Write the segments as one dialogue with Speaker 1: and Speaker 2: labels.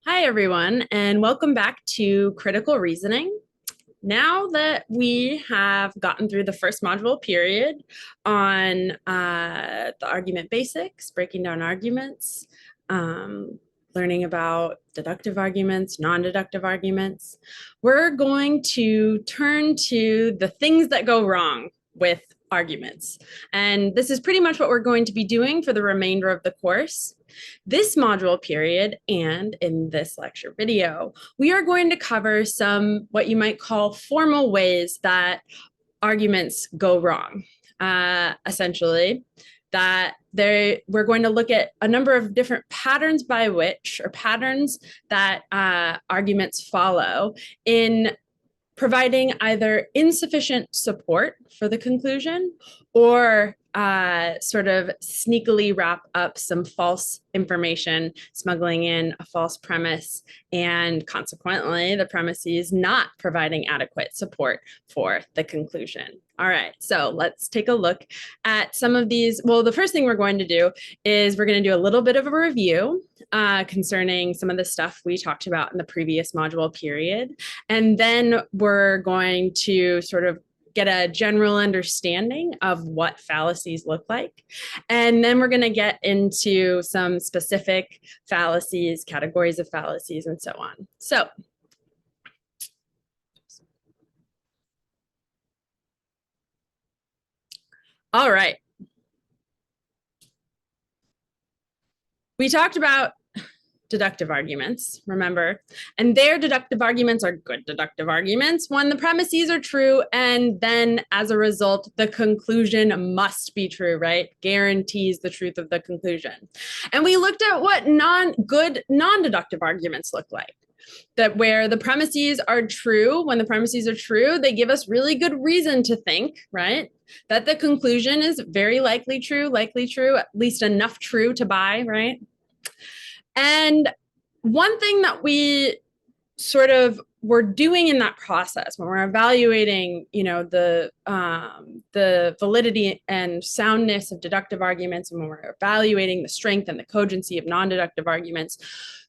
Speaker 1: Hi, everyone, and welcome back to Critical Reasoning. Now that we have gotten through the first module period on the argument basics, breaking down arguments, learning about deductive arguments, non-deductive arguments, we're going to turn to the things that go wrong with arguments. And this is pretty much what we're going to be doing for the remainder of the course. This module period and in this lecture video, we are going to cover some what you might call formal ways that arguments go wrong. Essentially, that we're going to look at a number of different patterns by which, or patterns that arguments follow in providing either insufficient support for the conclusion or sort of sneakily wrap up some false information, smuggling in a false premise, and consequently, the premises not providing adequate support for the conclusion. All right, so let's take a look at some of these. Well, the first thing we're going to do is we're going to do a little bit of a review concerning some of the stuff we talked about in the previous module period. And then we're going to sort of get a general understanding of what fallacies look like. And then we're going to get into some specific fallacies, categories of fallacies, and so on. So, all right. We talked about deductive arguments, remember, and their deductive arguments are good deductive arguments when the premises are true, and then as a result, the conclusion must be true, right? Guarantees the truth of the conclusion. And we looked at what good non-deductive arguments look like. That where the premises are true, when the premises are true, they give us really good reason to think, right? That the conclusion is very likely true, at least enough true to buy, right? And one thing that we sort of were doing in that process when we're evaluating, the validity and soundness of deductive arguments, and when we're evaluating the strength and the cogency of non-deductive arguments,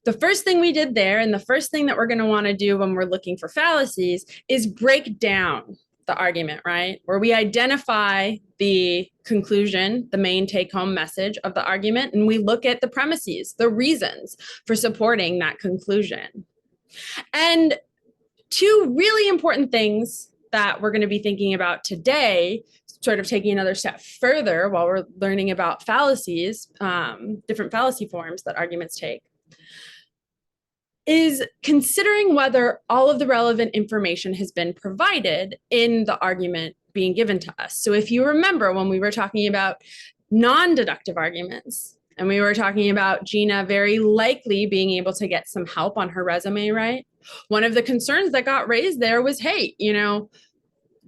Speaker 1: the first thing we did there, and the first thing that we're going to want to do when we're looking for fallacies, is break down the argument, right? Where we identify the conclusion, the main take-home message of the argument, and we look at the premises, the reasons for supporting that conclusion. And two really important things that we're going to be thinking about today, sort of taking another step further while we're learning about fallacies, different fallacy forms that arguments take, is considering whether all of the relevant information has been provided in the argument being given to us. So if you remember when we were talking about non-deductive arguments, and we were talking about Gina very likely being able to get some help on her resume, right? One of the concerns that got raised there was, hey,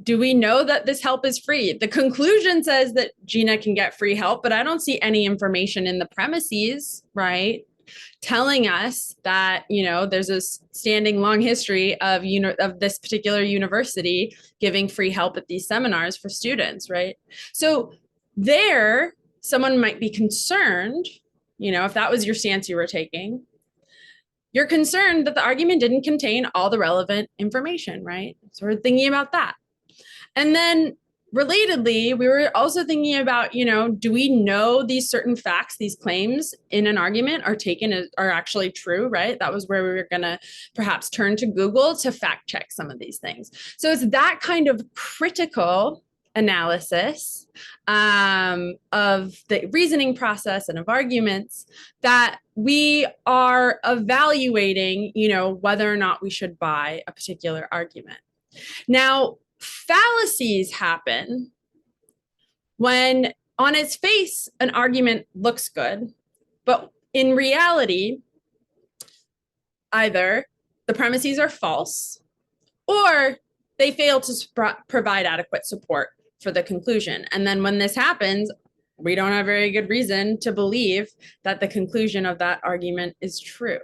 Speaker 1: do we know that this help is free? The conclusion says that Gina can get free help, but I don't see any information in the premises, right? Telling us that, there's a standing long history of this particular university giving free help at these seminars for students, right? So there, someone might be concerned, if that was your stance you were taking, you're concerned that the argument didn't contain all the relevant information, right? So we're thinking about that. And then relatedly, we were also thinking about, do we know these certain facts, these claims in an argument are actually true, right? That was where we were going to perhaps turn to Google to fact check some of these things. So it's that kind of critical analysis of the reasoning process and of arguments that we are evaluating, whether or not we should buy a particular argument. Now, fallacies happen when on its face, an argument looks good, but in reality, either the premises are false or they fail to provide adequate support for the conclusion. And then when this happens, we don't have very good reason to believe that the conclusion of that argument is true.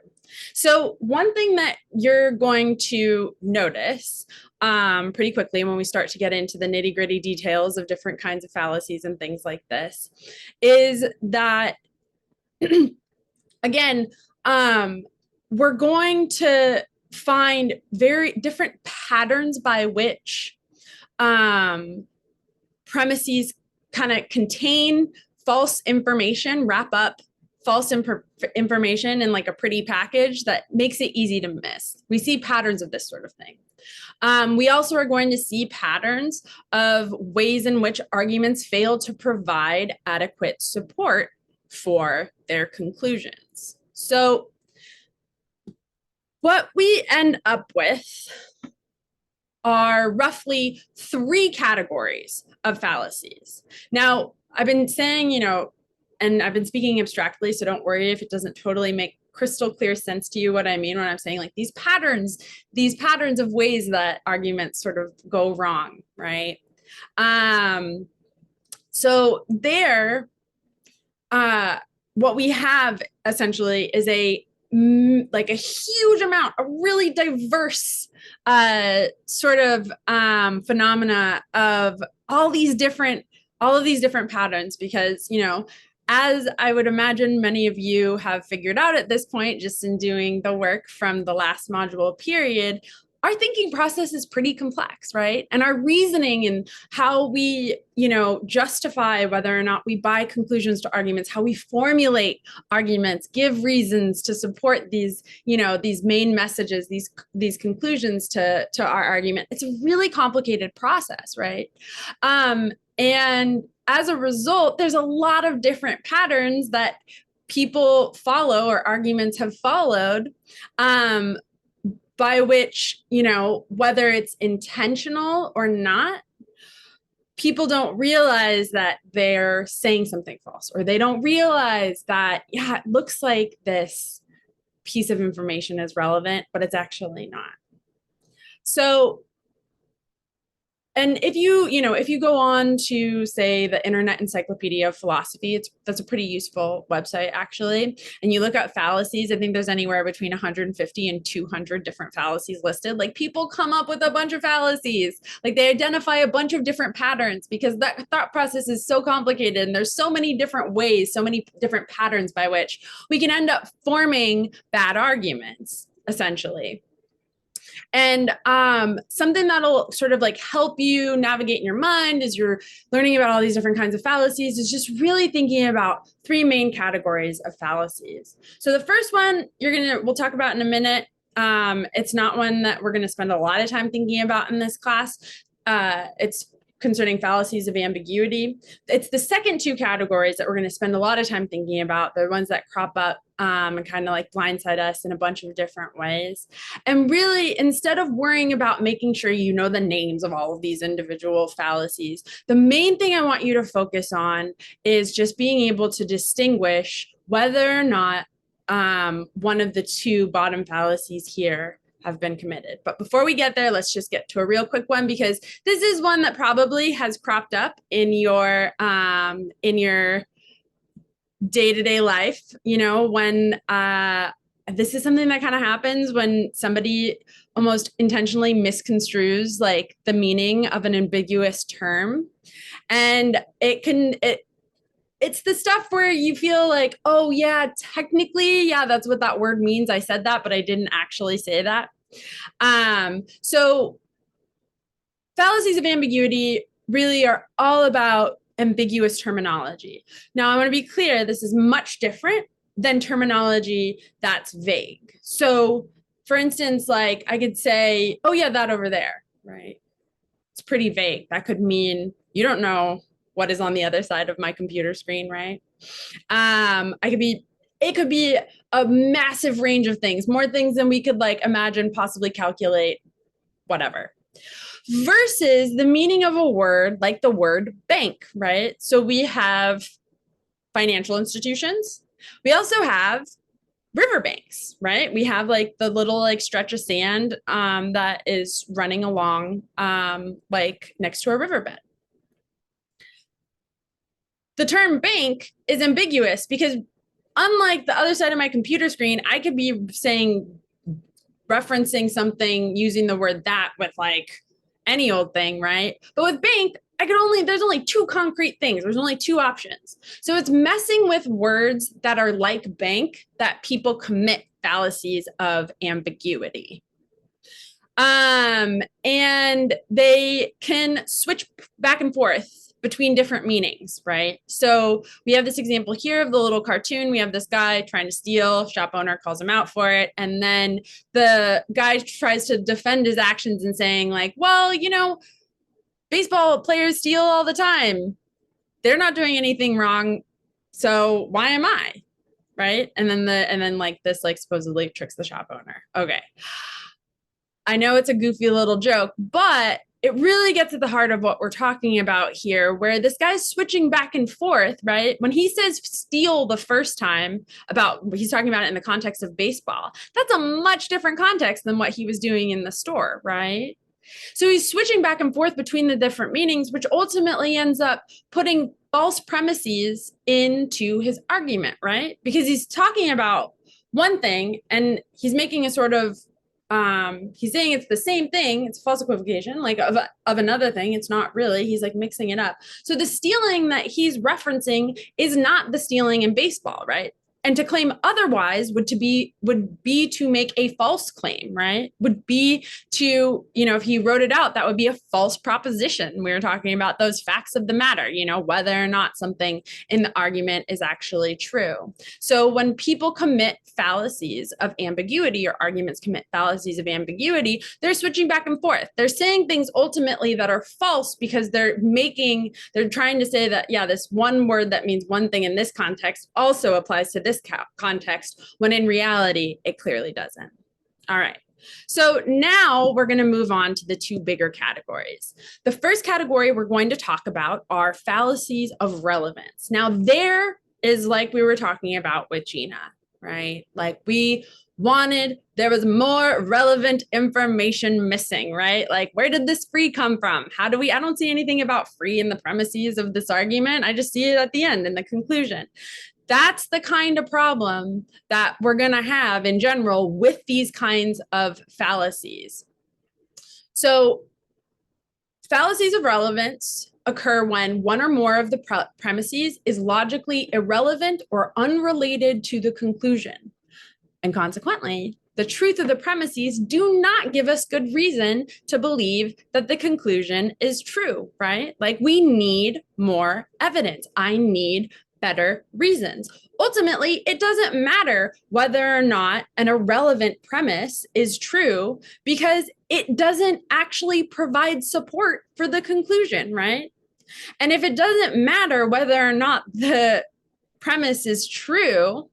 Speaker 1: So one thing that you're going to notice pretty quickly when we start to get into the nitty-gritty details of different kinds of fallacies and things like this is that, again, we're going to find very different patterns by which premises kind of contain false information, wrap up false information in like a pretty package that makes it easy to miss. We see patterns of this sort of thing. We also are going to see patterns of ways in which arguments fail to provide adequate support for their conclusions. So what we end up with are roughly 3 categories of fallacies. Now, I've been saying, and I've been speaking abstractly, so don't worry if it doesn't totally make crystal clear sense to you what I mean when I'm saying like these patterns of ways that arguments sort of go wrong, right? So there, what we have essentially is a huge amount, a really diverse sort of phenomena of all of these different patterns, because as I would imagine many of you have figured out at this point, just in doing the work from the last module period, our thinking process is pretty complex, right? And our reasoning and how we, justify whether or not we buy conclusions to arguments, how we formulate arguments, give reasons to support these, these main messages, these conclusions to our argument. It's a really complicated process, right? And as a result, there's a lot of different patterns that people follow or arguments have followed, by which, whether it's intentional or not, people don't realize that they're saying something false, or they don't realize that, yeah, it looks like this piece of information is relevant, but it's actually not. So, and if you go on to, say, the Internet Encyclopedia of Philosophy, that's a pretty useful website, actually, and you look at fallacies, I think there's anywhere between 150 and 200 different fallacies listed. Like, people come up with a bunch of fallacies. Like, they identify a bunch of different patterns because that thought process is so complicated, and there's so many different ways, so many different patterns by which we can end up forming bad arguments, essentially. And something that'll sort of like help you navigate in your mind as you're learning about all these different kinds of fallacies is just really thinking about 3 main categories of fallacies. So the first one we'll talk about in a minute. It's not one that we're going to spend a lot of time thinking about in this class. It's concerning fallacies of ambiguity. It's the second 2 categories that we're going to spend a lot of time thinking about. They're ones that crop up and kind of like blindside us in a bunch of different ways. And really, instead of worrying about making sure you know the names of all of these individual fallacies, the main thing I want you to focus on is just being able to distinguish whether or not one of the 2 bottom fallacies here have been committed. But before we get there, let's just get to a real quick one, because this is one that probably has cropped up in your day-to-day life, when this is something that kind of happens when somebody almost intentionally misconstrues like the meaning of an ambiguous term. And it's the stuff where you feel like, oh yeah, technically, yeah, that's what that word means. I said that, but I didn't actually say that. So fallacies of ambiguity really are all about ambiguous terminology. Now, I want to be clear, this is much different than terminology that's vague. So, for instance, like I could say, oh yeah, that over there, right? It's pretty vague. That could mean you don't know what is on the other side of my computer screen, right? It could be a massive range of things, more things than we could like imagine, possibly calculate, whatever. Versus the meaning of a word like the word bank, right? So we have financial institutions. We also have riverbanks, right? We have like the little like stretch of sand that is running along like next to a riverbed. The term bank is ambiguous because unlike the other side of my computer screen, I could be referencing something using the word that with like any old thing, right? But with bank, there's only 2 concrete things. There's only 2 options. So it's messing with words that are like bank that people commit fallacies of ambiguity. And they can switch back and forth between different meanings, right? So we have this example here of the little cartoon. We have this guy trying to steal, shop owner calls him out for it. And then the guy tries to defend his actions and saying like, well, baseball players steal all the time. They're not doing anything wrong. So why am I? Right? And then like this like supposedly tricks the shop owner. Okay. I know it's a goofy little joke, but it really gets at the heart of what we're talking about here, where this guy's switching back and forth, right? When he says steal the first time, he's talking about it in the context of baseball. That's a much different context than what he was doing in the store, right? So he's switching back and forth between the different meanings, which ultimately ends up putting false premises into his argument, right? Because he's talking about one thing and he's making a sort of he's saying it's the same thing, it's false equivocation, like of another thing. It's not really, he's like mixing it up. So the stealing that he's referencing is not the stealing in baseball, right? And to claim otherwise would be to make a false claim, right? Would be to, if he wrote it out, that would be a false proposition. We were talking about those facts of the matter, whether or not something in the argument is actually true. So when people commit fallacies of ambiguity, or arguments commit fallacies of ambiguity, they're switching back and forth. They're saying things ultimately that are false because they're trying to say that, yeah, this one word that means one thing in this context also applies to this context, when in reality, it clearly doesn't. All right. So now we're going to move on to the two bigger categories. The first category we're going to talk about are fallacies of relevance. Now, there is, like we were talking about with Gina, right? Like there was more relevant information missing, right? Like, where did this free come from? I don't see anything about free in the premises of this argument. I just see it at the end in the conclusion. That's the kind of problem that we're going to have in general with these kinds of fallacies. So fallacies of relevance occur when one or more of the premises is logically irrelevant or unrelated to the conclusion. And consequently, the truth of the premises do not give us good reason to believe that the conclusion is true, right? Like, we need more evidence. I need better reasons. Ultimately, it doesn't matter whether or not an irrelevant premise is true, because it doesn't actually provide support for the conclusion, right? And if it doesn't matter whether or not the premise is true,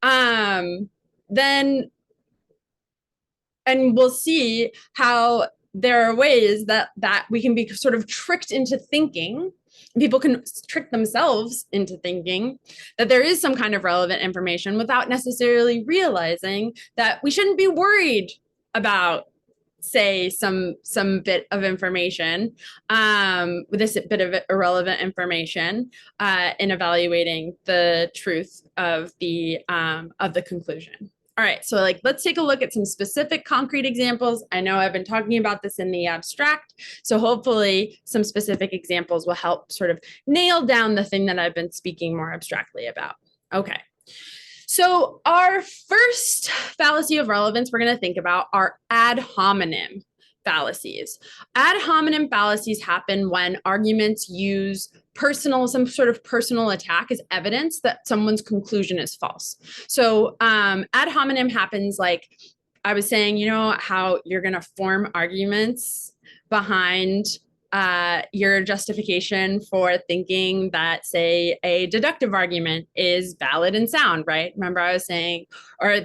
Speaker 1: then, and we'll see how there are ways that we can be sort of tricked into thinking, people can trick themselves into thinking that there is some kind of relevant information without necessarily realizing that we shouldn't be worried about, say, some bit of information, this bit of irrelevant information, in evaluating the truth of the conclusion. All right, so let's take a look at some specific concrete examples. I know I've been talking about this in the abstract, so hopefully some specific examples will help sort of nail down the thing that I've been speaking more abstractly about. Okay. So our first fallacy of relevance we're going to think about are ad hominem fallacies. Ad hominem fallacies happen when arguments use some sort of personal attack as evidence that someone's conclusion is false. So ad hominem happens like I was saying, how you're going to form arguments behind your justification for thinking that, say, a deductive argument is valid and sound, right? Remember I was saying, or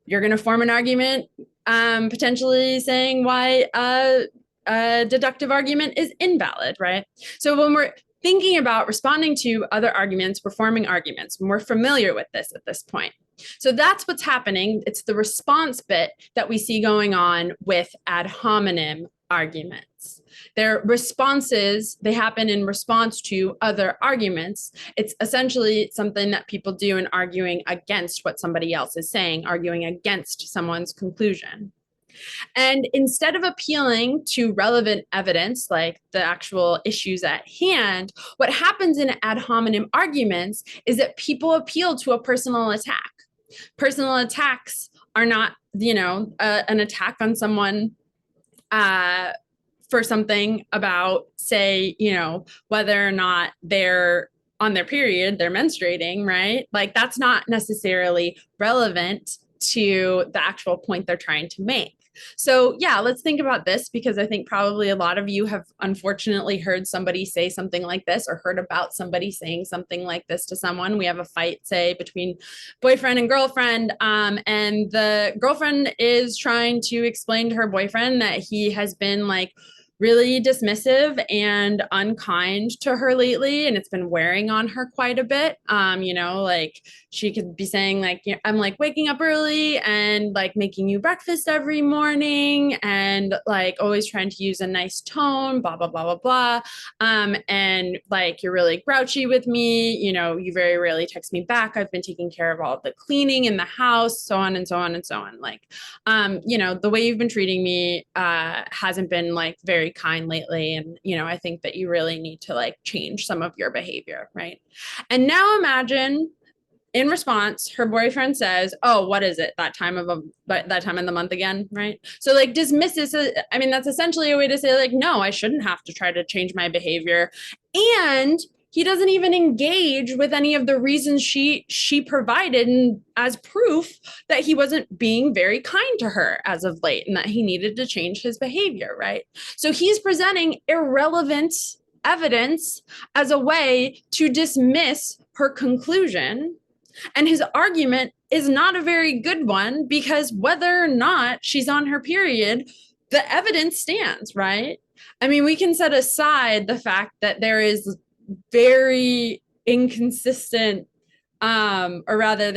Speaker 1: you're going to form an argument potentially saying why a deductive argument is invalid, right? So when we're thinking about responding to other arguments, we're forming arguments, and we're familiar with this at this point. So that's what's happening. It's the response bit that we see going on with ad hominem arguments. Their responses, they happen in response to other arguments. It's essentially something that people do in arguing against what somebody else is saying, arguing against someone's conclusion. And instead of appealing to relevant evidence, like the actual issues at hand, what happens in ad hominem arguments is that people appeal to a personal attack. Personal attacks are not, an attack on someone for something about, say, whether or not they're on their period, they're menstruating, right? Like that's not necessarily relevant to the actual point they're trying to make. So, yeah, let's think about this because I think probably a lot of you have unfortunately heard somebody say something like this or heard about somebody saying something like this to someone. We have a fight, say, between boyfriend and girlfriend, and the girlfriend is trying to explain to her boyfriend that he has been like really dismissive and unkind to her lately, and it's been wearing on her quite a bit. Like she could be saying like, I'm like waking up early and like making you breakfast every morning and like always trying to use a nice tone, blah blah blah blah blah. And like you're really grouchy with me, you very rarely text me back. I've been taking care of all of the cleaning in the house, so on and so on and so on. Like the way you've been treating me hasn't been like very kind lately, and I think that you really need to like change some of your behavior, right? And now imagine in response her boyfriend says, oh, what is it, that time of the month again, right? So like dismisses I mean, that's essentially a way to say like, no, I shouldn't have to try to change my behavior. And he doesn't even engage with any of the reasons she provided as proof that he wasn't being very kind to her as of late and that he needed to change his behavior, right? So he's presenting irrelevant evidence as a way to dismiss her conclusion. And his argument is not a very good one because whether or not she's on her period, the evidence stands, right? I mean, we can set aside the fact that there is very inconsistent, or rather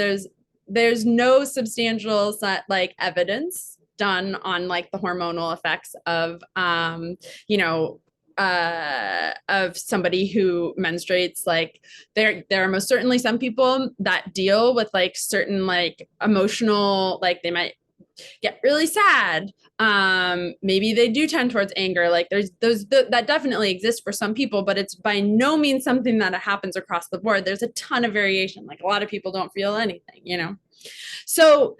Speaker 1: there's no substantial like evidence done on like the hormonal effects of of somebody who menstruates. Like there are most certainly some people that deal with like certain like emotional, like they might get really sad, maybe they do tend towards anger. Like there's those that definitely exists for some people, but it's by no means something that happens across the board. There's a ton of variation. Like a lot of people don't feel anything. So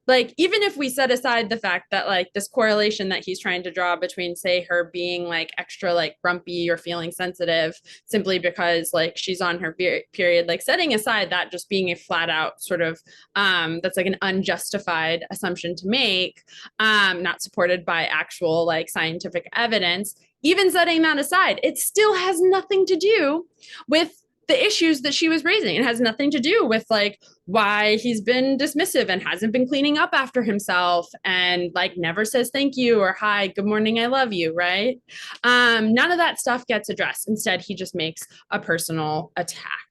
Speaker 1: like even if we set aside the fact that like this correlation that he's trying to draw between, say, her being like extra like grumpy or feeling sensitive simply because like she's on her period, like setting aside that just being a flat out sort of that's like an unjustified assumption to make, not supported by actual like scientific evidence, even setting that aside, it still has nothing to do with the issues that she was raising. It has nothing to do with like why he's been dismissive and hasn't been cleaning up after himself and like never says thank you or hi, good morning, I love you, right? None of that stuff gets addressed. Instead, he just makes a personal attack.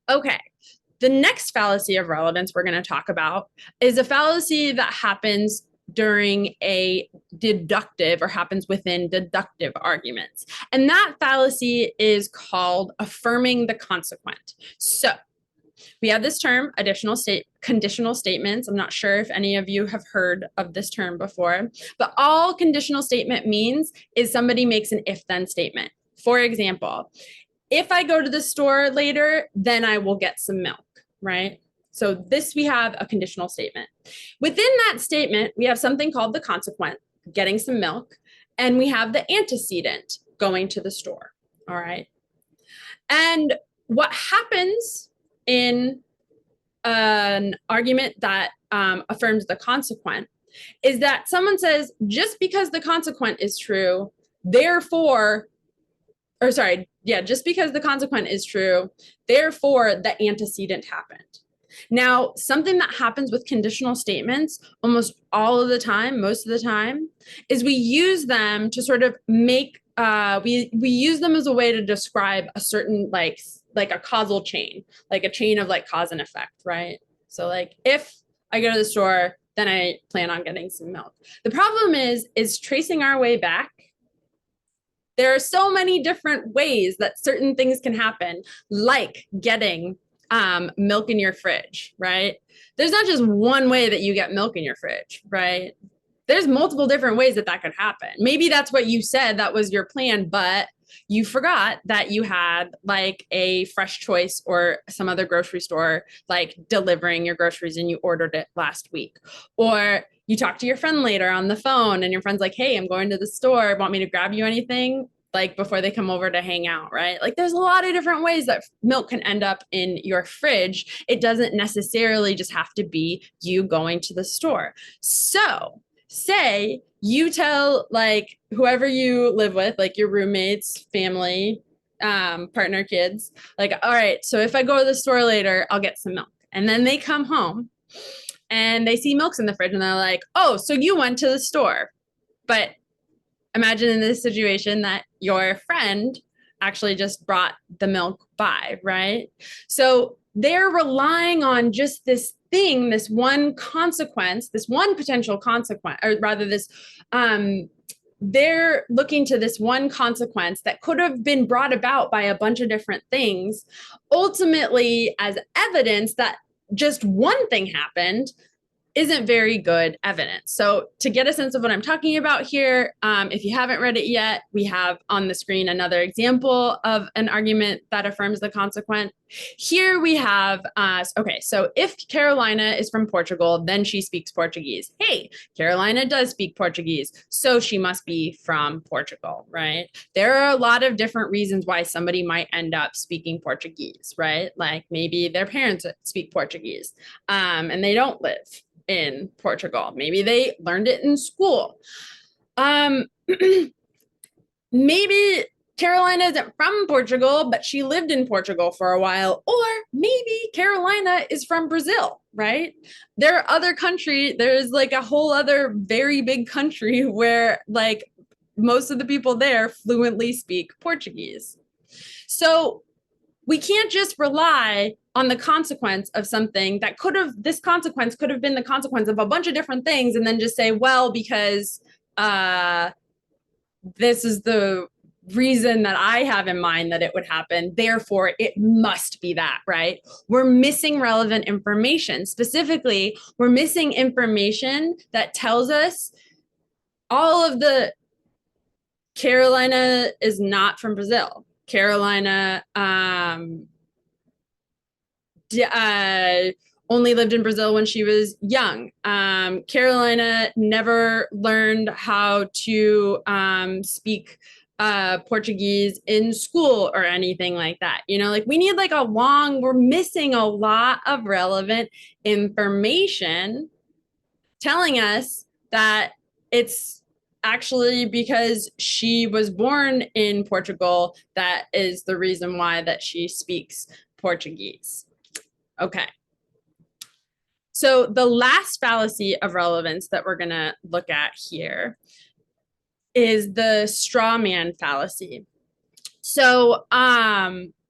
Speaker 1: Okay. The next fallacy of relevance we're going to talk about is a fallacy that happens during a deductive or happens within deductive arguments. And that fallacy is called affirming the consequent. So we have this term, conditional statements. I'm not sure if any of you have heard of this term before, but all conditional statement means is somebody makes an if-then statement. For example, if I go to the store later, then I will get some milk, right? So this, we have a conditional statement. Within that statement, we have something called the consequent, getting some milk, and we have the antecedent, going to the store, all right? And what happens in an argument that affirms the consequent is that someone says, just because the consequent is true, therefore, just because the consequent is true, therefore the antecedent happened. Now, something that happens with conditional statements almost all of the time, most of the time, is we use them to sort of make, we use them as a way to describe a certain like a causal chain, like a chain of like cause and effect, right? So like if I go to the store, then I plan on getting some milk. The problem is tracing our way back. There are so many different ways that certain things can happen, like getting milk in your fridge, right? There's not just one way that you get milk in your fridge, right? There's multiple different ways that could happen. Maybe that's what you said, that was your plan, but you forgot that you had like a Fresh Choice or some other grocery store like delivering your groceries and you ordered it last week. Or you talk to your friend later on the phone and your friend's like, hey, I'm going to the store. Want me to grab you anything? Like before they come over to hang out, right? Like there's a lot of different ways that milk can end up in your fridge. It doesn't necessarily just have to be you going to the store. So say you tell like whoever you live with, like your roommates, family, partner, kids, like, all right, so if I go to the store later, I'll get some milk. And then they come home and they see milk's in the fridge and they're like, oh, so you went to the store. But imagine in this situation that your friend actually just brought the milk by, right? So they're relying on just this thing, this one consequence, this one potential consequence, or rather this, they're looking to this one consequence that could have been brought about by a bunch of different things, ultimately as evidence that just one thing happened isn't very good evidence. So to get a sense of what I'm talking about here, if you haven't read it yet, we have on the screen another example of an argument that affirms the consequent. Here we have, okay, so if Carolina is from Portugal, then she speaks Portuguese. Hey, Carolina does speak Portuguese, so she must be from Portugal, right? There are a lot of different reasons why somebody might end up speaking Portuguese, right? Like maybe their parents speak Portuguese, and they don't live in Portugal. Maybe they learned it in school. Maybe Carolina isn't from Portugal, but she lived in Portugal for a while. Or maybe Carolina is from Brazil, right? There are other countries, there's like a whole other very big country where like most of the people there fluently speak Portuguese. So we can't just rely on the consequence of something that could have, this consequence could have been the consequence of a bunch of different things and then just say, well, because this is the reason that I have in mind that it would happen, therefore it must be that, right? We're missing relevant information. Specifically, we're missing information that tells us all of the Carolina is not from Brazil. Carolina only lived in Brazil when she was young. Carolina never learned how to speak Portuguese in school or anything like that. You know, like we need like a long, we're missing a lot of relevant information telling us that it's actually because she was born in Portugal that is the reason why that she speaks Portuguese. Okay. So the last fallacy of relevance that we're going to look at here is the straw man fallacy. So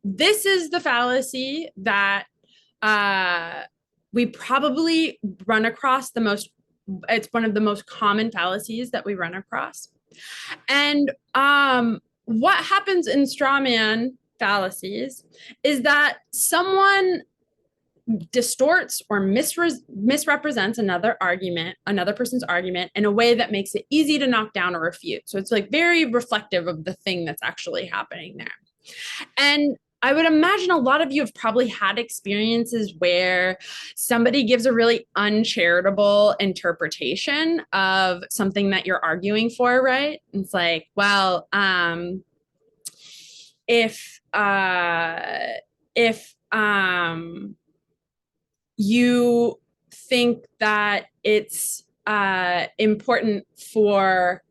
Speaker 1: this is the fallacy that we probably run across the most. It's one of the most common fallacies that we run across. And what happens in straw man fallacies is that someone distorts or misrepresents another person's argument in a way that makes it easy to knock down or refute. So it's like very reflective of the thing that's actually happening there. And I would imagine a lot of you have probably had experiences where somebody gives a really uncharitable interpretation of something that you're arguing for, right? It's like, well, if you think that it's important for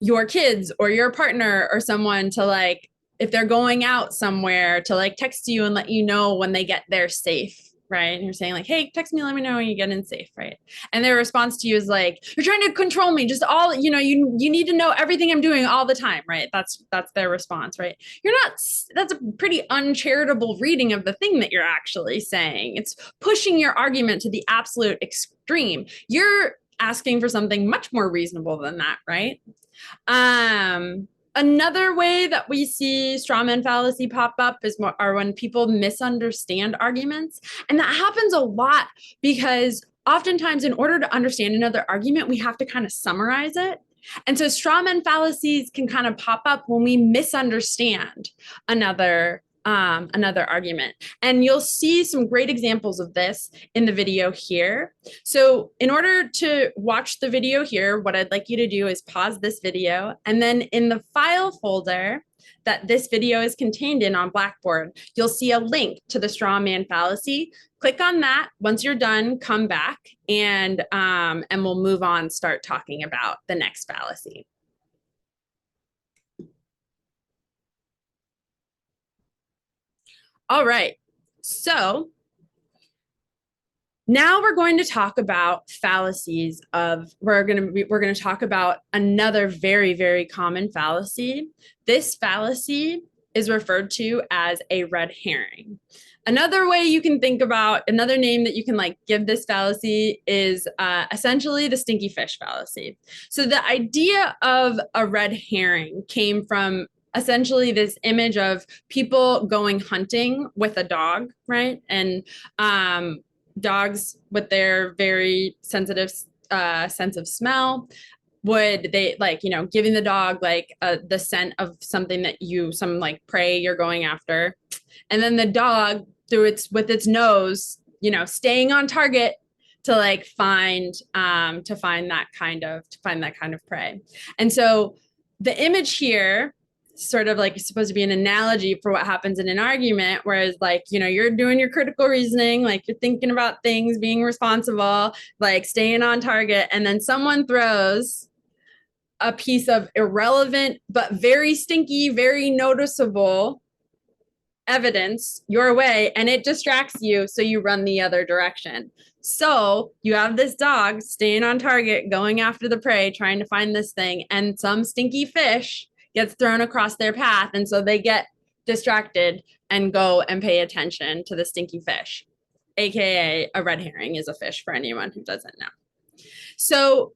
Speaker 1: your kids or your partner or someone to like, if they're going out somewhere, to like text you and let you know when they get there safe, right? And you're saying like, hey, text me, let me know when you get in safe, right? And their response to you is like, you're trying to control me, just all, you know, you need to know everything I'm doing all the time, right? That's their response, right? That's a pretty uncharitable reading of the thing that you're actually saying. It's pushing your argument to the absolute extreme. You're asking for something much more reasonable than that, right? Another way that we see strawman fallacy pop up are when people misunderstand arguments. And that happens a lot because oftentimes in order to understand another argument, we have to kind of summarize it. And so straw man fallacies can kind of pop up when we misunderstand another argument. And you'll see some great examples of this in the video here. So in order to watch the video here, what I'd like you to do is pause this video, and then in the file folder that this video is contained in on Blackboard, you'll see a link to the straw man fallacy. Click on that. Once you're done, come back and we'll move on, start talking about the next fallacy. All right, so now we're going to talk about fallacies we're going to talk about another very, very common fallacy. This fallacy is referred to as a red herring. Another way you can think about, another name that you can like give this fallacy is essentially the stinky fish fallacy. So the idea of a red herring came from essentially this image of people going hunting with a dog, right? And dogs, with their very sensitive sense of smell, would they giving the dog like the scent of something that some like prey you're going after, and then the dog with its nose staying on target to like find that kind of prey. And so the image here sort of like supposed to be an analogy for what happens in an argument, whereas like you're doing your critical reasoning, like you're thinking about things, being responsible, like staying on target, and then someone throws a piece of irrelevant but very stinky, very noticeable evidence your way, and it distracts you, so you run the other direction. So you have this dog staying on target, going after the prey, trying to find this thing, and some stinky fish gets thrown across their path, and so they get distracted and go and pay attention to the stinky fish, aka a red herring is a fish, for anyone who doesn't know. So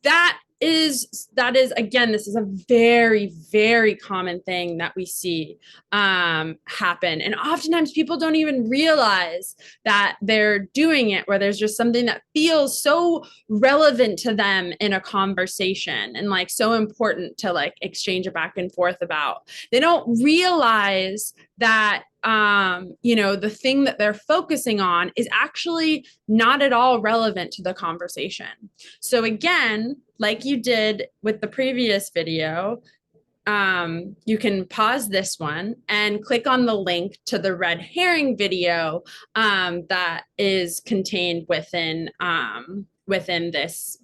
Speaker 1: that is again, this is a very, very common thing that we see happen, and oftentimes people don't even realize that they're doing it, where there's just something that feels so relevant to them in a conversation and like so important to like exchange a back and forth about. They don't realize that the thing that they're focusing on is actually not at all relevant to the conversation. So again, like you did with the previous video, you can pause this one and click on the link to the red herring video that is contained within this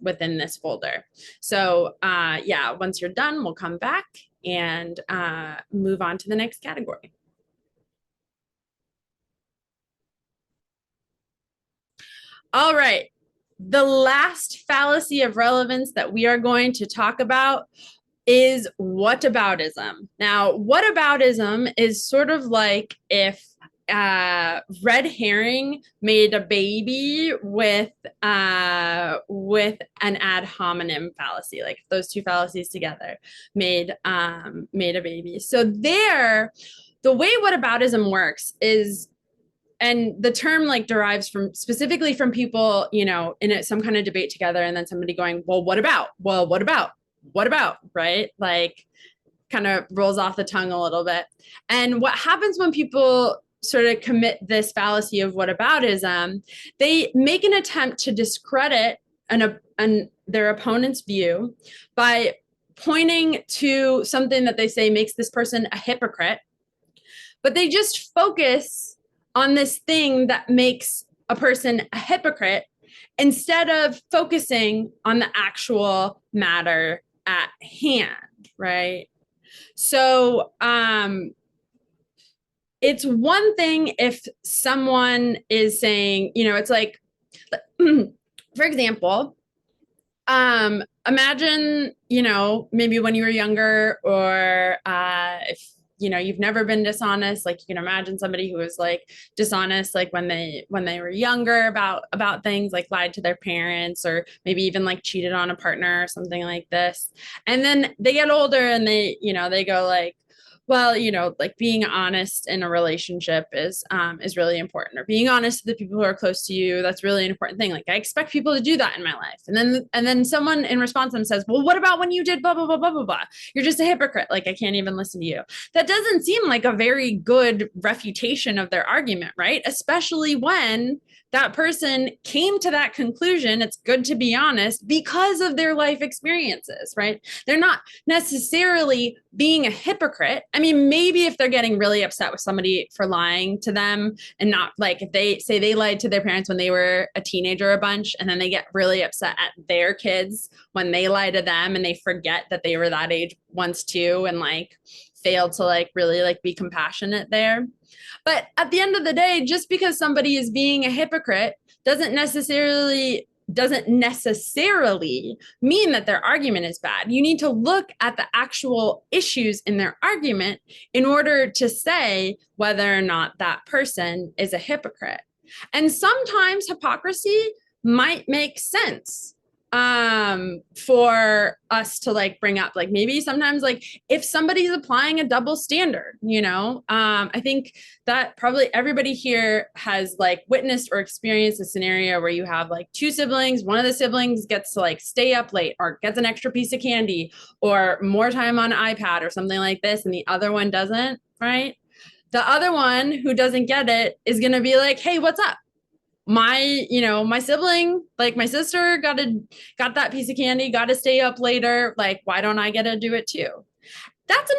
Speaker 1: folder. So yeah, once you're done, we'll come back and move on to the next category. All right, the last fallacy of relevance that we are going to talk about is whataboutism. Now, whataboutism is sort of like if red herring made a baby with an ad hominem fallacy, like those two fallacies together made a baby. So the way whataboutism works is, and the term like derives specifically from people, in some kind of debate together, and then somebody going, well, what about? Well, what about? What about? Right? Like kind of rolls off the tongue a little bit. And what happens when people sort of commit this fallacy of whataboutism, they make an attempt to discredit their opponent's view by pointing to something that they say makes this person a hypocrite, but they just focus on this thing that makes a person a hypocrite instead of focusing on the actual matter at hand, right? So it's one thing if someone is saying, it's like, for example, imagine, maybe when you were younger, or if you've never been dishonest, like you can imagine somebody who was like dishonest, like when they were younger about things, like lied to their parents, or maybe even like cheated on a partner or something like this. And then they get older and they go like, Well, like being honest in a relationship is really important, or being honest with the people who are close to you. That's really an important thing. Like I expect people to do that in my life. And then someone in response to them says, well, what about when you did blah, blah, blah, blah, blah, blah? You're just a hypocrite. Like I can't even listen to you. That doesn't seem like a very good refutation of their argument, right? Especially when that person came to that conclusion. It's good to be honest because of their life experiences, right? They're not necessarily being a hypocrite. I mean, maybe if they're getting really upset with somebody for lying to them, and not like if they say they lied to their parents when they were a teenager a bunch, and then they get really upset at their kids when they lie to them and they forget that they were that age once too, and like fail to like really like be compassionate there. But at the end of the day, just because somebody is being a hypocrite doesn't necessarily mean that their argument is bad. You need to look at the actual issues in their argument in order to say whether or not that person is a hypocrite. And sometimes hypocrisy might make sense for us to like bring up. Like maybe sometimes like if somebody's applying a double standard, I think that probably everybody here has like witnessed or experienced a scenario where you have like two siblings, one of the siblings gets to like stay up late or gets an extra piece of candy or more time on an iPad or something like this, and the other one doesn't, right? The other one who doesn't get it is going to be like, hey, what's up? My sibling, like my sister got that piece of candy, got to stay up later. Like, why don't I get to do it too? That's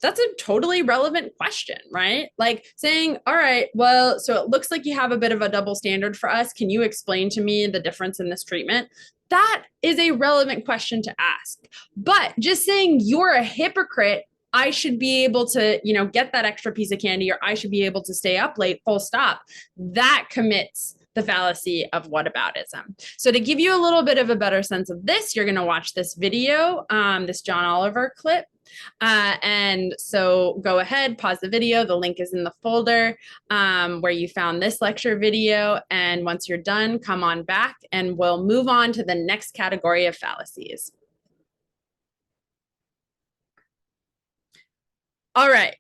Speaker 1: a totally relevant question, right? Like saying, all right, well, so it looks like you have a bit of a double standard for us. Can you explain to me the difference in this treatment? That is a relevant question to ask. But just saying you're a hypocrite, I should be able to, get that extra piece of candy, or I should be able to stay up late, full stop. That commits the fallacy of whataboutism. So to give you a little bit of a better sense of this, you're going to watch this video, this John Oliver clip. And so go ahead, pause the video. The link is in the folder where you found this lecture video. And once you're done, come on back and we'll move on to the next category of fallacies. All right.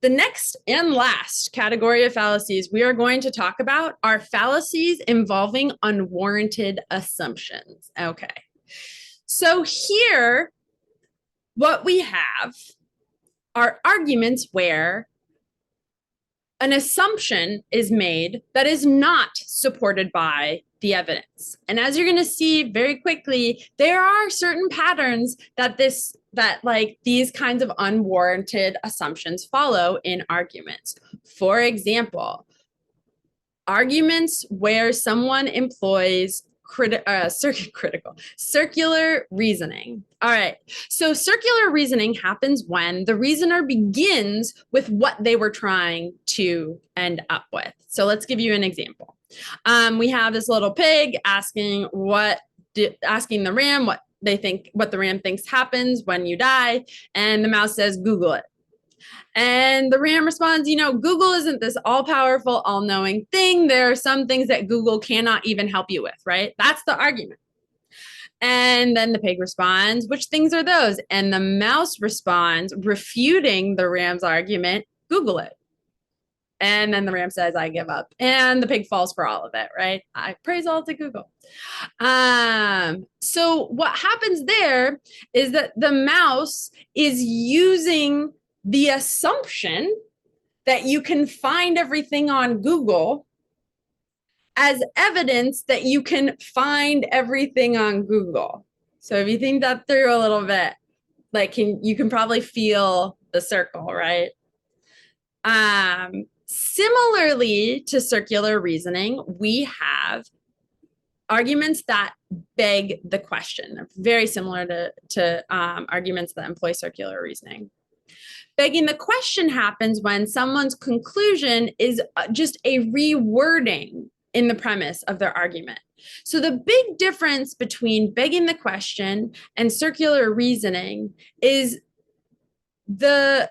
Speaker 1: The next and last category of fallacies we are going to talk about are fallacies involving unwarranted assumptions. Okay. So here, what we have are arguments where an assumption is made that is not supported by the evidence. And as you're going to see very quickly, there are certain patterns that these kinds of unwarranted assumptions follow in arguments. For example, arguments where someone employs circular reasoning. All right. So circular reasoning happens when the reasoner begins with what they were trying to end up with. So let's give you an example. We have this little pig asking the ram what the ram thinks happens when you die, and the mouse says, Google it. And the ram responds, Google isn't this all-powerful, all-knowing thing. There are some things that Google cannot even help you with, right? That's the argument. And then the pig responds, which things are those? And the mouse responds, refuting the ram's argument, Google it. And then the ram says, I give up. And the pig falls for all of it, right? I praise all to Google. So what happens there is that the mouse is using the assumption that you can find everything on Google as evidence that you can find everything on Google. So if you think that through a little bit, you can probably feel the circle, right? Similarly to circular reasoning, we have arguments that beg the question. They're very similar to arguments that employ circular reasoning. Begging the question happens when someone's conclusion is just a rewording in the premise of their argument. So the big difference between begging the question and circular reasoning is the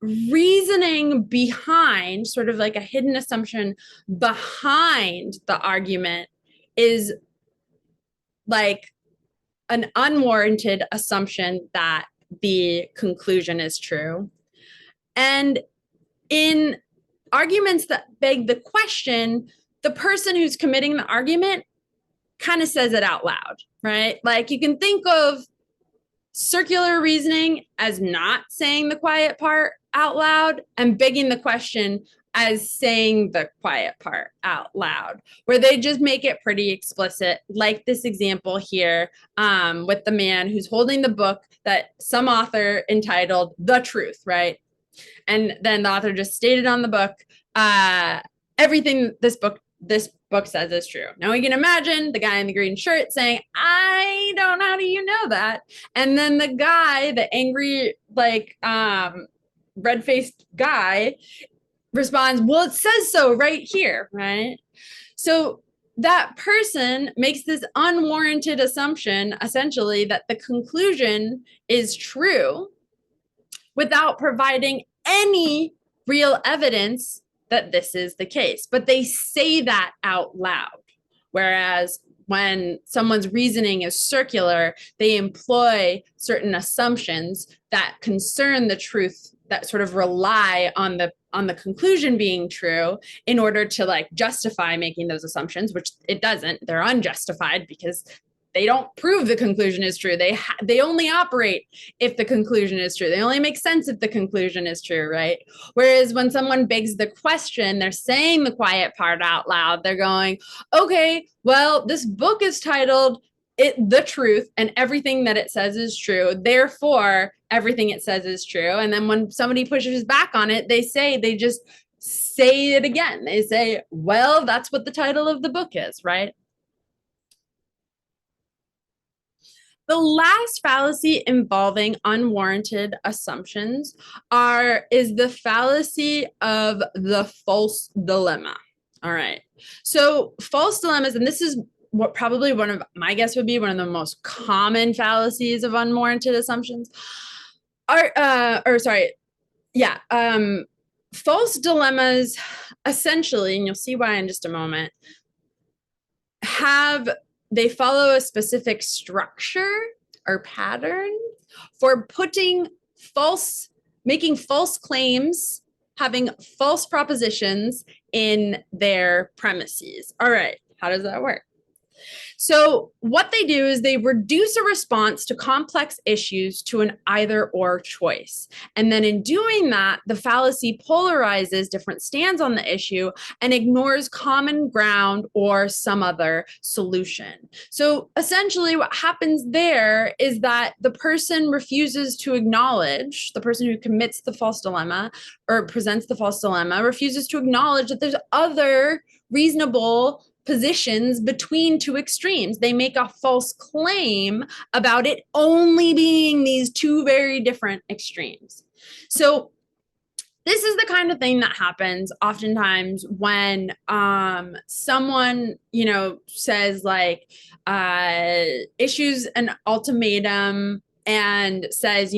Speaker 1: reasoning behind, sort of like a hidden assumption behind the argument, is like an unwarranted assumption that the conclusion is true. And in arguments that beg the question, the person who's committing the argument kind of says it out loud, right? Like you can think of circular reasoning as not saying the quiet part out loud and begging the question as saying the quiet part out loud, where they just make it pretty explicit, like this example here with the man who's holding the book that some author entitled The Truth, right? And then the author just stated on the book, everything this book says is true. Now we can imagine the guy in the green shirt saying, I don't know, how do you know that? And then the guy, the angry, like red-faced guy responds, well, it says so right here, right? So that person makes this unwarranted assumption, essentially, that the conclusion is true without providing any real evidence that this is the case. But they say that out loud. Whereas when someone's reasoning is circular, they employ certain assumptions that concern the truth, that sort of rely on the conclusion being true in order to like justify making those assumptions, which it doesn't. They're unjustified because they don't prove the conclusion is true. They only operate if the conclusion is true. They only make sense if the conclusion is true, right? Whereas when someone begs the question, they're saying the quiet part out loud. They're going, okay, well, this book is titled The Truth, and everything that it says is true. Therefore, everything it says is true. And then when somebody pushes back on it, they just say it again. They say, well, that's what the title of the book is, right? The last fallacy involving unwarranted assumptions is the fallacy of the false dilemma. All right. So false dilemmas, and this is what probably my guess would be one of the most common fallacies of unwarranted assumptions false dilemmas essentially, and you'll see why in just a moment, they follow a specific structure or pattern for making false claims, having false propositions in their premises. All right, how does that work? So what they do is they reduce a response to complex issues to an either or choice. And then in doing that, the fallacy polarizes different stands on the issue and ignores common ground or some other solution. So essentially what happens there is that the person refuses to acknowledge, the person who commits the false dilemma or presents the false dilemma refuses to acknowledge that there's other reasonable positions between two extremes. They make a false claim about it only being these two very different extremes. So this is the kind of thing that happens oftentimes when someone, says like issues an ultimatum and says,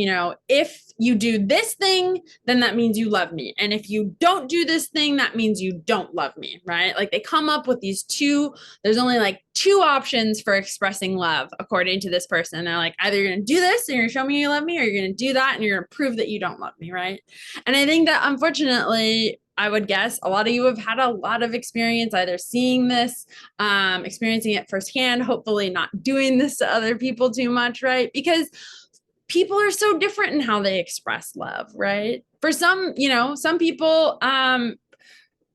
Speaker 1: if you do this thing, then that means you love me. And if you don't do this thing, that means you don't love me, right? Like they come up with there's only like two options for expressing love, according to this person. They're like, either you're going to do this and you're going to show me you love me, or you're going to do that and you're going to prove that you don't love me, right? And I think that unfortunately, I would guess a lot of you have had a lot of experience either seeing this, experiencing it firsthand, hopefully not doing this to other people too much, right? Because people are so different in how they express love, right? For some, some people,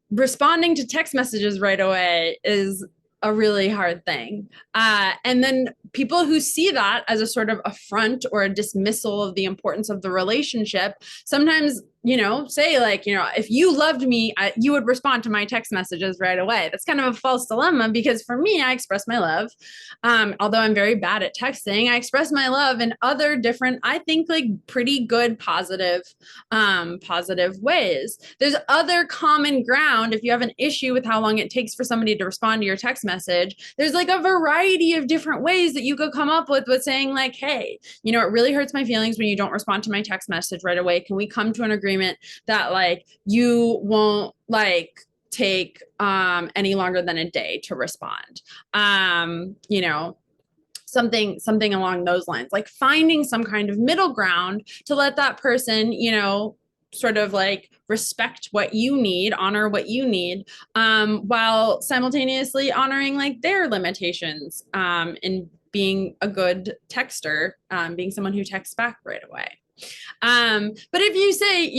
Speaker 1: responding to text messages right away is a really hard thing. And then people who see that as a sort of affront or a dismissal of the importance of the relationship sometimes, say like, if you loved me, you would respond to my text messages right away. That's kind of a false dilemma because for me, I express my love. Although I'm very bad at texting, I express my love in other different, I think like pretty good, positive ways. There's other common ground. If you have an issue with how long it takes for somebody to respond to your text message, there's like a variety of different ways that you could come up with saying like, hey, it really hurts my feelings when you don't respond to my text message right away. Can we come to an agreement that like you won't like take any longer than a day to respond? something along those lines, like finding some kind of middle ground to let that person, sort of like respect what you need, honor what you need, while simultaneously honoring like their limitations, and being a good texter, being someone who texts back right away. But if you say,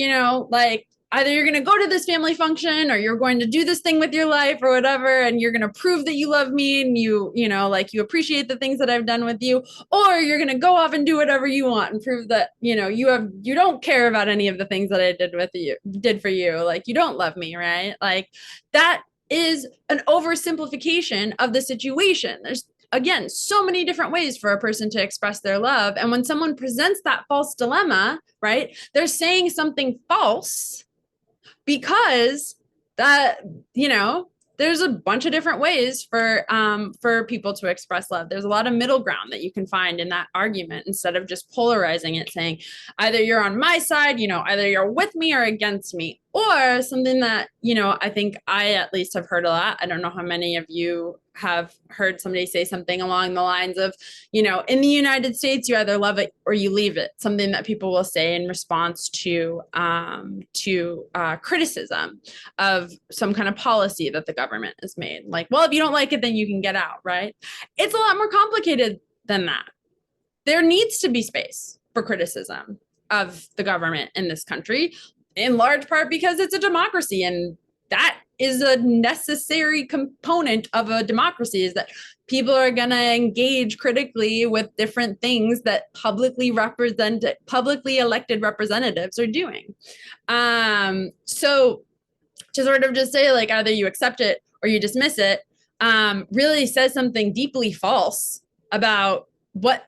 Speaker 1: like, either you're going to go to this family function or you're going to do this thing with your life or whatever, and you're going to prove that you love me and like you appreciate the things that I've done with you, or you're going to go off and do whatever you want and prove that, you don't care about any of the things that I did for you. Like, you don't love me, right? Like, that is an oversimplification of the situation. There's, again, so many different ways for a person to express their love. And when someone presents that false dilemma, right, they're saying something false because that, there's a bunch of different ways for people to express love. There's a lot of middle ground that you can find in that argument, instead of just polarizing it, saying either you're on my side, either you're with me or against me, or something that, I think I at least have heard a lot. I don't know how many of you have heard somebody say something along the lines of, in the United States, you either love it or you leave it. Something that people will say in response to criticism of some kind of policy that the government has made. Like, well, if you don't like it, then you can get out, right? It's a lot more complicated than that. There needs to be space for criticism of the government in this country, in large part because it's a democracy, and that is a necessary component of a democracy, is that people are going to engage critically with different things that publicly elected representatives are doing. So to sort of just say, like, either you accept it or you dismiss it, really says something deeply false about what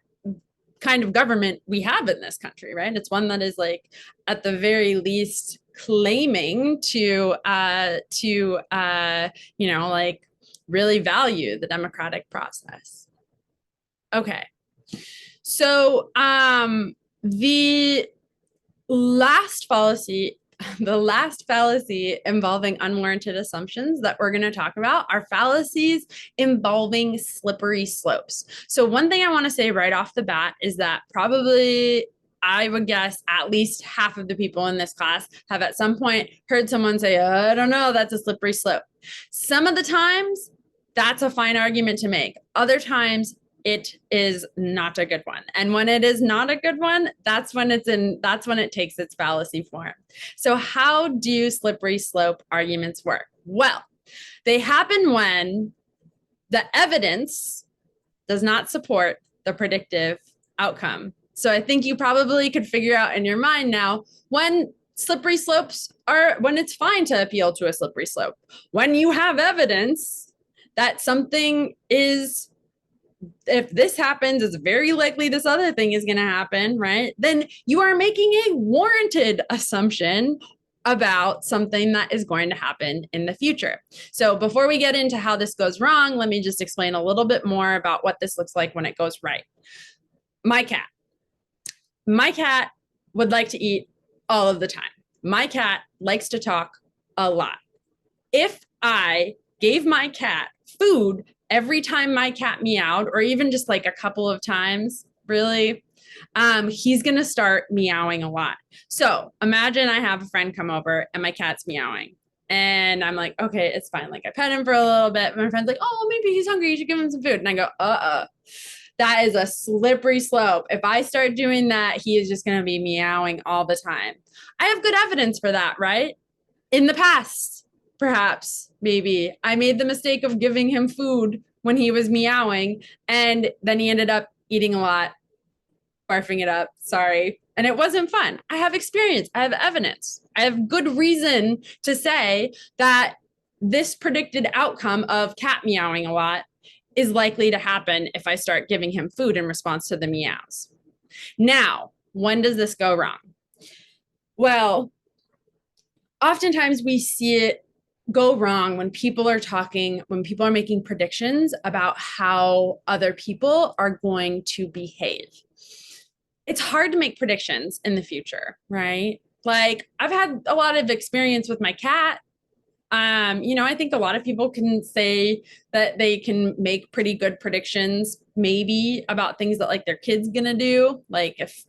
Speaker 1: kind of government we have in this country, right? It's one that is, like, at the very least claiming to like, really value the democratic process. Okay. So the last fallacy involving unwarranted assumptions that we're going to talk about are fallacies involving slippery slopes. So one thing I want to say right off the bat is that probably, I would guess, at least half of the people in this class have at some point heard someone say, I don't know, that's a slippery slope. Some of the times that's a fine argument to make. Other times it is not a good one. And when it is not a good one, that's when it takes its fallacy form. So how do slippery slope arguments work? Well, they happen when the evidence does not support the predictive outcome. So I think you probably could figure out in your mind now when slippery slopes are, when it's fine to appeal to a slippery slope. When you have evidence that something is, if this happens, it's very likely this other thing is going to happen, right? Then you are making a warranted assumption about something that is going to happen in the future. So before we get into how this goes wrong, let me just explain a little bit more about what this looks like when it goes right. My cat would like to eat all of the time. My cat likes to talk a lot. If I gave my cat food every time my cat meowed, or even just like a couple of times, really, he's going to start meowing a lot. So imagine I have a friend come over and my cat's meowing. And I'm like, okay, it's fine. Like, I pet him for a little bit. My friend's like, oh, maybe he's hungry. You should give him some food. And I go, that is a slippery slope. If I start doing that, he is just going to be meowing all the time. I have good evidence for that, right? In the past, perhaps, maybe, I made the mistake of giving him food when he was meowing, and then he ended up eating a lot, barfing it up, sorry. And it wasn't fun. I have experience. I have evidence. I have good reason to say that this predicted outcome of cat meowing a lot is likely to happen if I start giving him food in response to the meows. Now, when does this go wrong? Well, oftentimes we see it go wrong when people are making predictions about how other people are going to behave. It's hard to make predictions in the future, right? Like, I've had a lot of experience with my cat. I think a lot of people can say that they can make pretty good predictions, maybe about things that like their kids gonna do, like if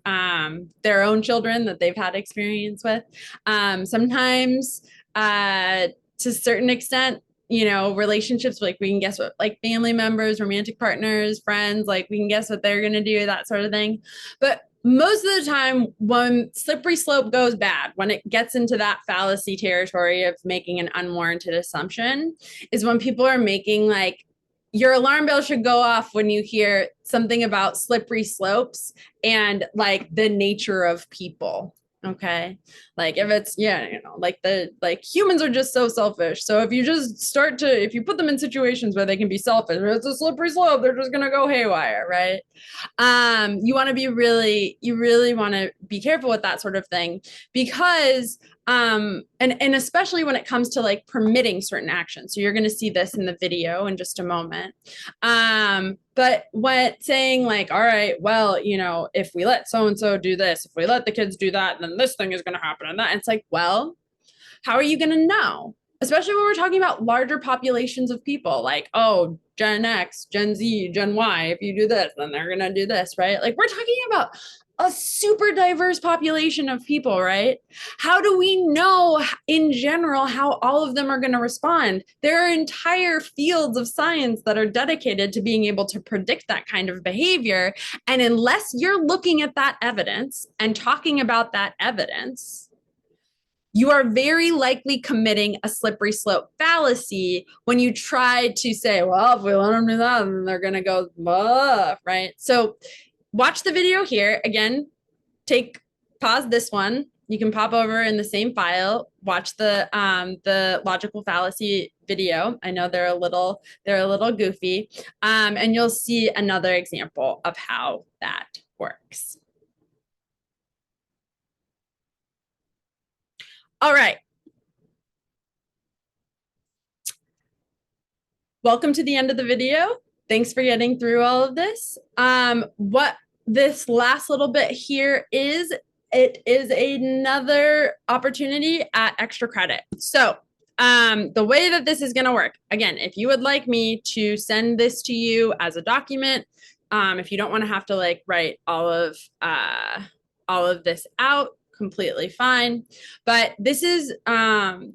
Speaker 1: their own children that they've had experience with. Sometimes, to a certain extent, relationships, like we can guess what like family members, romantic partners, friends, like we can guess what they're gonna do, that sort of thing. But most of the time, when slippery slope goes bad, when it gets into that fallacy territory of making an unwarranted assumption, is when people are making like your alarm bell should go off when you hear something about slippery slopes and like the nature of people. Okay. Like if it's, yeah, like humans are just so selfish. So if you just if you put them in situations where they can be selfish, it's a slippery slope, they're just going to go haywire. Right. You really want to be careful with that sort of thing, because and especially when it comes to like permitting certain actions. So you're going to see this in the video in just a moment. But what saying like, all right, well, if we let so and so do this, if we let the kids do that, then this thing is going to happen and that. And it's like, well, how are you going to know? Especially when we're talking about larger populations of people, like, oh, Gen X, Gen Z, Gen Y, if you do this, then they're going to do this, right? Like, we're talking about a super diverse population of people, right? How do we know in general how all of them are going to respond? There are entire fields of science that are dedicated to being able to predict that kind of behavior. And unless you're looking at that evidence and talking about that evidence, you are very likely committing a slippery slope fallacy when you try to say, well, if we let them do that, then they're going to go, right? So watch the video here. Again, pause this one. You can pop over in the same file, watch the logical fallacy video. I know they're a little goofy, and you'll see another example of how that works. All right. Welcome to the end of the video. Thanks for getting through all of this. What this last little bit here is, it is another opportunity at extra credit. So the way that this is going to work, again, if you would like me to send this to you as a document, if you don't want to have to like write all of this out, completely fine. But this is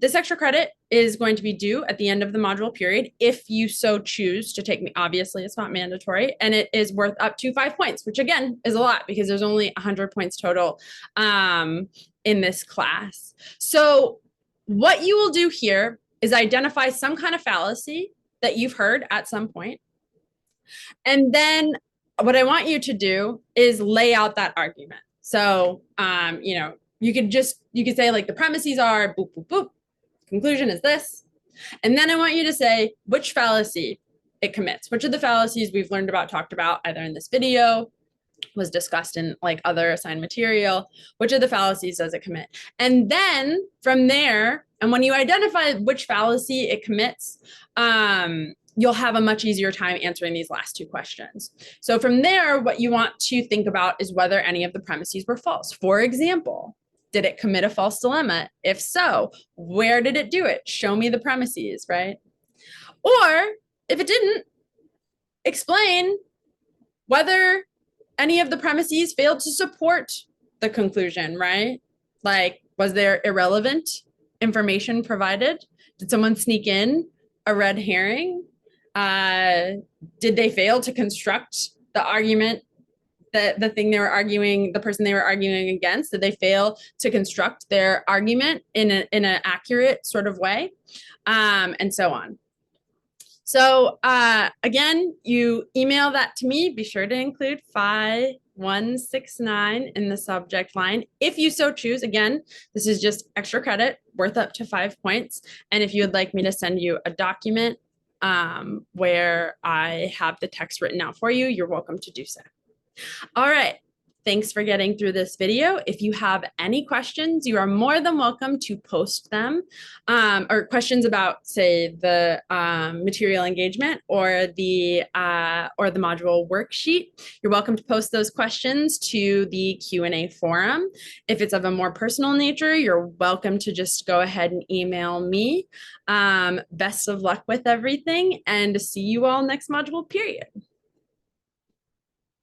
Speaker 1: this extra credit is going to be due at the end of the module period if you so choose to take me. Obviously, it's not mandatory, and it is worth up to 5 points, which again is a lot because there's only 100 points total in this class. So what you will do here is identify some kind of fallacy that you've heard at some point. And then what I want you to do is lay out that argument. So, you could say like the premises are boop, boop, boop. Conclusion is this. And then I want you to say which fallacy it commits, which of the fallacies we've learned about, talked about either in this video, was discussed in like other assigned material, which of the fallacies does it commit? And then from there, and when you identify which fallacy it commits, you'll have a much easier time answering these last two questions. So from there, what you want to think about is whether any of the premises were false. For example, did it commit a false dilemma? If so, where did it do it? Show me the premises, right? Or if it didn't, explain whether any of the premises failed to support the conclusion, right? Like, was there irrelevant information provided? Did someone sneak in a red herring? Did they fail to construct the argument, the thing they were arguing, the person they were arguing against? Did they fail to construct their argument in an accurate sort of way? And so on. So again, you email that to me. Be sure to include 5169 in the subject line if you so choose. Again, this is just extra credit worth up to 5 points. And if you would like me to send you a document where I have the text written out for you, you're welcome to do so. All right. Thanks for getting through this video. If you have any questions, you are more than welcome to post them, or questions about, say, the material engagement or the module worksheet. You're welcome to post those questions to the Q&A forum. If it's of a more personal nature, you're welcome to just go ahead and email me. Best of luck with everything, and see you all next module period.